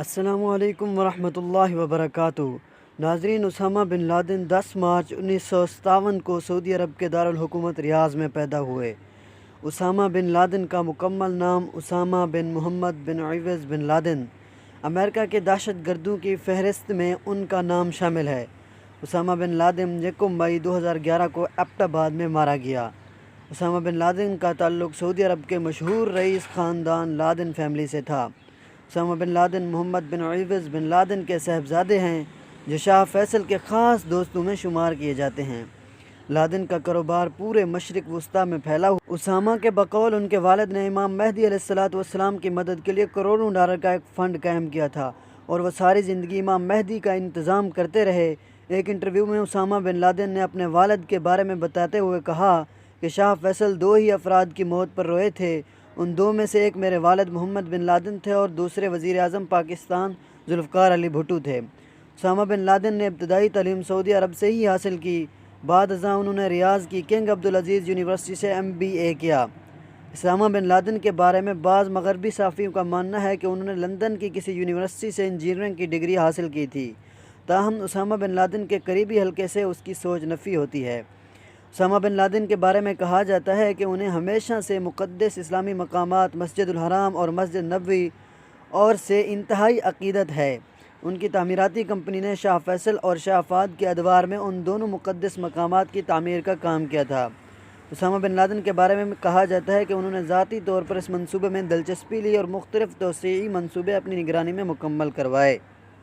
السلام علیکم ورحمۃ اللہ وبرکاتہ۔ ناظرین، اسامہ بن لادن 10 مارچ 1957 کو سعودی عرب کے دارالحکومت ریاض میں پیدا ہوئے۔ اسامہ بن لادن کا مکمل نام اسامہ بن محمد بن عیوض بن لادن۔ امریکہ کے دہشت گردوں کی فہرست میں ان کا نام شامل ہے۔ اسامہ بن لادن 1 مئی 2011 کو ایبٹ آباد میں مارا گیا۔ اسامہ بن لادن کا تعلق سعودی عرب کے مشہور رئیس خاندان لادن فیملی سے تھا۔ اسامہ بن لادن محمد بن عیوض بن لادن کے صاحبزادے ہیں، جو شاہ فیصل کے خاص دوستوں میں شمار کیے جاتے ہیں۔ لادن کا کاروبار پورے مشرق وسطیٰ میں پھیلا ہوا۔ اسامہ کے بقول ان کے والد نے امام مہدی علیہ السلام کی مدد کے لیے کروڑوں ڈالر کا ایک فنڈ قائم کیا تھا اور وہ ساری زندگی امام مہدی کا انتظام کرتے رہے۔ ایک انٹرویو میں اسامہ بن لادن نے اپنے والد کے بارے میں بتاتے ہوئے کہا کہ شاہ فیصل 2 ہی افراد کی موت پر روئے تھے، ان 2 میں سے ایک میرے والد محمد بن لادن تھے اور دوسرے وزیر اعظم پاکستان ذوالفقار علی بھٹو تھے۔ اسامہ بن لادن نے ابتدائی تعلیم سعودی عرب سے ہی حاصل کی۔ بعد ازاں انہوں نے ریاض کی کنگ عبدالعزیز یونیورسٹی سے MBA کیا۔ اسامہ بن لادن کے بارے میں بعض مغربی صحافیوں کا ماننا ہے کہ انہوں نے لندن کی کسی یونیورسٹی سے انجینئرنگ کی ڈگری حاصل کی تھی، تاہم اسامہ بن لادن کے قریبی حلقے سے اس کی سوچ نفی ہوتی ہے۔ اسامہ بن لادن کے بارے میں کہا جاتا ہے کہ انہیں ہمیشہ سے مقدس اسلامی مقامات مسجد الحرام اور مسجد نبوی اور سے انتہائی عقیدت ہے۔ ان کی تعمیراتی کمپنی نے شاہ فیصل اور شاہ فہد کے ادوار میں ان دونوں مقدس مقامات کی تعمیر کا کام کیا تھا۔ اسامہ بن لادن کے بارے میں کہا جاتا ہے کہ انہوں نے ذاتی طور پر اس منصوبے میں دلچسپی لی اور مختلف توسیعی منصوبے اپنی نگرانی میں مکمل کروائے۔